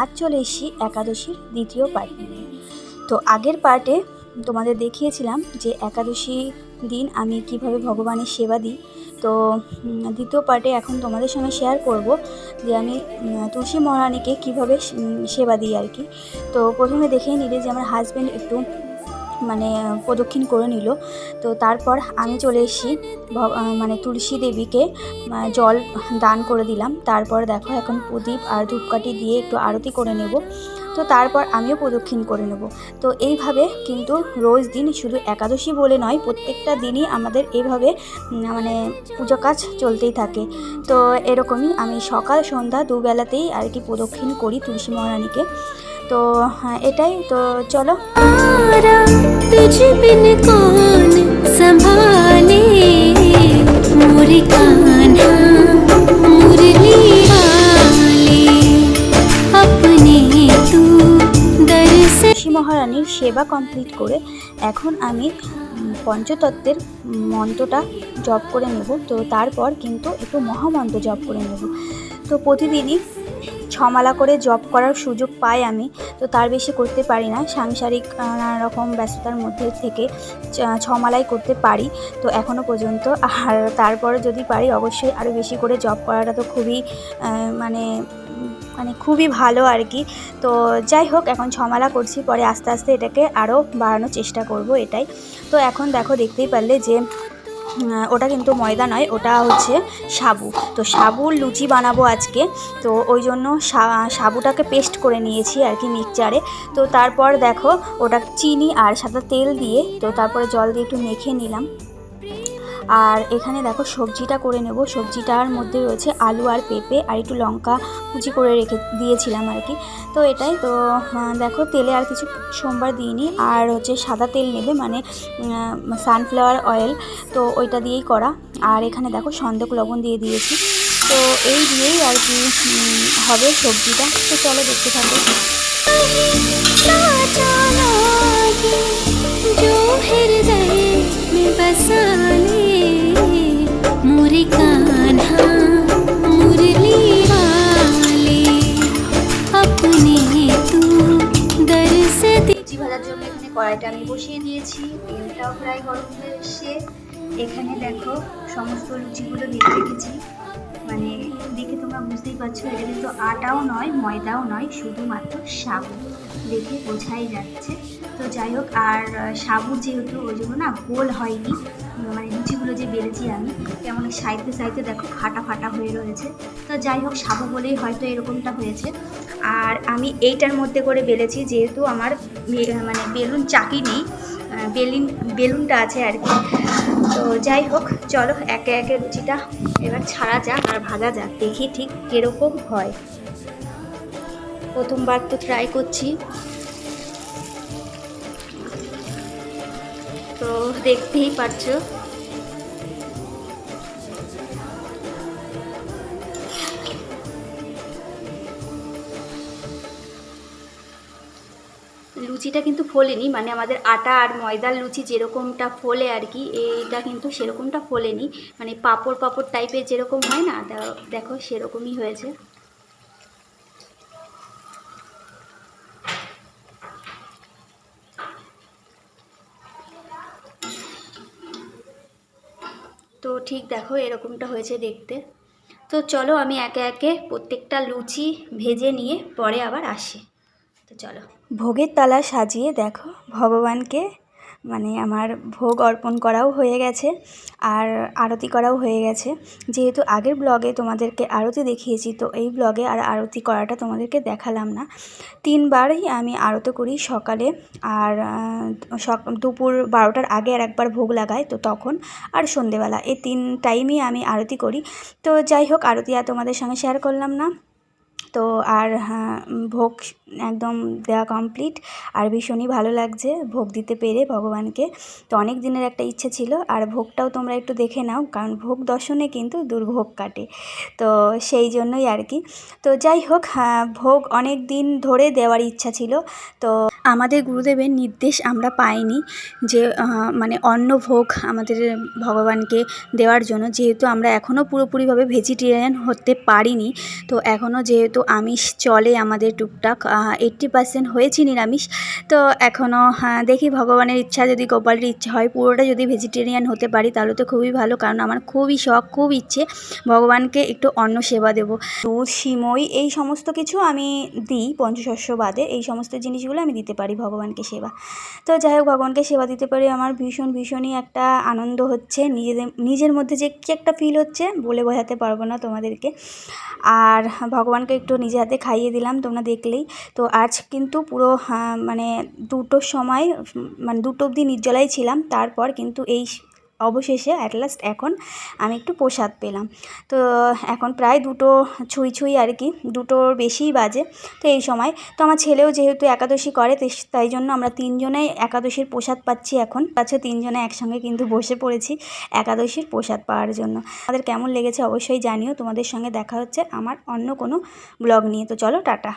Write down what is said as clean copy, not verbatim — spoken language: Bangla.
আজ চলে এসেছি একাদশীর দ্বিতীয় পার্ট নিয়ে। তো আগের পার্টে তোমাদের দেখিয়েছিলাম যে একাদশী দিন আমি কিভাবে ভগবানের সেবা দিই। তো দ্বিতীয় পার্টে এখন তোমাদের সঙ্গে শেয়ার করব যে আমি তুলসী মহারানীকে কীভাবে সেবা দিই আর কি। তো প্রথমে দেখেই নিলে যে আমার হাজব্যান্ড একটু প্রদক্ষিণ করে নিল। তো তারপর আমি চলে এসেছি তুলসী দেবীকে জল দান করে দিলাম। তারপর দেখো এখন প্রদীপ আর ধূপকাঠি দিয়ে একটু আরতি করে নেব। তো তারপর আমিও প্রদক্ষিণ করে নেব। তো এইভাবে কিন্তু রোজ দিন, শুধু একাদশী বলে নয়, প্রত্যেকটা দিনই আমাদের এইভাবে পুজো কাজ চলতেই থাকে। তো এরকমই আমি সকাল সন্ধ্যা দুবেলাতেই আর কি প্রদক্ষিণ করি তুলসী মহারানীকে। তো এটাই। তো চলো। तुझ बिन कौन संभाले मोरे कान्हा मुरली वाले अपने तू दर्श। মহারানীর সেবা কমপ্লিট করে এখন আমি পঞ্চতত্ত্বের মন্ত্রটা জপ করে নেব। তো তারপর কিন্তু একটু মহামন্ত্র জপ করে নেব। তো প্রতিদিনই 6 মালা করে জপ করার সুযোগ পাই আমি। তো তার বেশি করতে পারি না, সাংসারিক নানা রকম ব্যস্ততার মধ্যে থেকে 6 মালাই করতে পারি তো এখনও পর্যন্ত। আর তারপরে যদি পারি অবশ্যই আরও বেশি করে জপ করাটা তো খুবই খুবই ভালো আর কি। তো যাই হোক, এখন 6 মালা করছি, পরে আস্তে আস্তে এটাকে আরও বাড়ানোর চেষ্টা করব, এটাই। তো এখন দেখো, দেখতেই পারলে যে ওটা কিন্তু ময়দা নয়, ওটা হচ্ছে সাবু। তো সাবুর লুচি বানাবো আজকে। তো ওই জন্য সাবুটাকে পেস্ট করে নিয়েছি আর কি মিক্সচারে। তো তারপর দেখো ওটা চিনি আর সাদা তেল দিয়ে, তো তারপরে জল দিয়ে একটু মেখে নিলাম। আর এখানে দেখো সবজিটা করে নেব। সবজিটার মধ্যে রয়েছে আলু আর পেঁপে আর একটু লঙ্কা কুচি করে রেখে দিয়েছিলাম আর কি। তো এটাই। তো দেখো তেলে আর কিছু সোমবার দিইনি, আর হচ্ছে সাদা তেল নেবে, সানফ্লাওয়ার অয়েল, তো ওইটা দিয়েই করা। আর এখানে দেখো সন্দক লবণ দিয়ে দিয়েছি। তো এই দিয়েই আর কি হবে সবজিটা। তো চলো দেখতে থাকো। লুচি ভাজার জন্য এখানে কড়াইটা আমি বসিয়ে দিয়েছি, তেলটাও প্রায় গরম হয়ে এসছে। এখানে দেখো সমস্ত লুচিগুলো দিয়ে রেখেছি, দেখে তোমরা বুঝতেই পারছো এটা কিন্তু আটাও নয় ময়দাও নয়, শুধুমাত্র সাবু, দেখে বোঝাই যাচ্ছে। তো যাই হোক, আর সাবু যেহেতু ওই জন্য না গোল হয়নি, লুচিগুলো যে বেলেছি আমি কেমন সাইডে সাইডে দেখো ফাটা ফাটা হয়ে রয়েছে। তো যাই হোক, সাবু বলেই হয়তো এরকমটা হয়েছে। আর আমি এইটার মধ্যে করে বেলেছি, যেহেতু আমার বেলুন চাকি নেই, বেলুনটা আছে আর কি। তো যাই হোক, চলো একে একে লুচিটা এবার ছাড়া যাক আর ভাজা যাক, দেখি ঠিক কীরকম হয়। প্রথমবার তো ট্রাই করছি, তো দেখতেই পারছো। লুচিটা কিন্তু ফোলেনি, আমাদের আটা আর ময়দার লুচি যেরকমটা ফোলে আর কি, এইটা কিন্তু সেরকমটা ফোলেনি, পাঁপড় পাঁপড় টাইপের যেরকম হয় না, দেখো সেরকমই হয়েছে। তো ঠিক দেখো এরকমটা হয়েছে দেখতে। তো চলো আমি একে একে প্রত্যেকটা লুচি ভেজে নিয়ে পরে আবার আসি। তো চলো। ভোগের তালা সাজিয়ে দেখো ভগবানকে আমার ভোগ অর্পণ করাও হয়ে গেছে আর আরতি করাও হয়ে গেছে। যেহেতু আগের ব্লগে তোমাদেরকে আরতি দেখিয়েছি, তো এই ব্লগে আর আরতি করাটা তোমাদেরকে দেখালাম না। 3 বারই আমি আরতি করি, সকালে আর দুপুর 12টার আগে আর একবার ভোগ লাগাই, তো তখন আর সন্ধেবেলা, এই 3 টাইমই আমি আরতি করি। তো যাই হোক, আরতি আর তোমাদের সঙ্গে শেয়ার করলাম না। তো আর ভোগ একদম দেওয়া কমপ্লিট, আর ভীষণই ভালো লাগছে ভোগ দিতে পেরে ভগবানকে। তো অনেক দিনের একটা ইচ্ছে ছিল, আর ভোগটাও তোমরা একটু দেখে নাও, কারণ ভোগ দর্শনে কিন্তু দুর্ভোগ কাটে, তো সেই জন্যই আর কি। তো যাই হোক, ভোগ অনেক দিন ধরে দেওয়ার ইচ্ছা ছিল, তো আমাদের গুরুদেবের নির্দেশ আমরা পাইনি যে মানে অন্নভোগ আমাদের ভগবানকে দেওয়ার জন্য, যেহেতু আমরা এখনও পুরোপুরিভাবে ভেজিটেরিয়ান হতে পারিনি। তো এখনও যেহেতু আমিষ চলে আমাদের টুকটাক, 80% হয়েছি নিরামিষ। তো এখনও দেখি ভগবানের ইচ্ছা, যদি গোপালের ইচ্ছা হয় পুরোটা যদি ভেজিটেরিয়ান হতে পারি তাহলে তো খুবই ভালো, কারণ আমার খুবই শখ, খুব ইচ্ছে ভগবানকে একটু অন্ন সেবা দেবো। দুধ, সিমই এই সমস্ত কিছু আমি দিই, পঞ্চশস্য বাদে এই সমস্ত জিনিসগুলো আমি দিতে পারি ভগবানকে সেবা। তো যাই হোক, ভগবানকে সেবা দিতে পারি আমার ভীষণই একটা আনন্দ হচ্ছে, নিজের মধ্যে যে কী একটা ফিল হচ্ছে বলে বোঝাতে পারবো না তোমাদেরকে। আর ভগবানকে একটু নিজে হাতে খাইয়ে দিলাম, তোমরা দেখলেই। তো আজ কিন্তু পুরো মানে 2টোর সময়, মানে 2টো অবধি নির্জলাই ছিলাম। তারপর কিন্তু এই অবশেষে অ্যাট লাস্ট এখন আমি একটু প্রসাদ পেলাম। তো এখন প্রায় 2টো ছুঁই আর কি, 2টোর বেশিই বাজে। তো এই সময় তো আমার ছেলেও যেহেতু একাদশী করে, তাই জন্য আমরা 3জনেই একাদশীর প্রসাদ পাচ্ছি এখন। 3জনে একসঙ্গে কিন্তু বসে পড়েছি একাদশীর প্রসাদ পাওয়ার জন্য। আমাদের কেমন লেগেছে অবশ্যই জানিও। তোমাদের সঙ্গে দেখা হচ্ছে আমার অন্য কোনো ব্লগ নিয়ে। তো চলো, টাটা।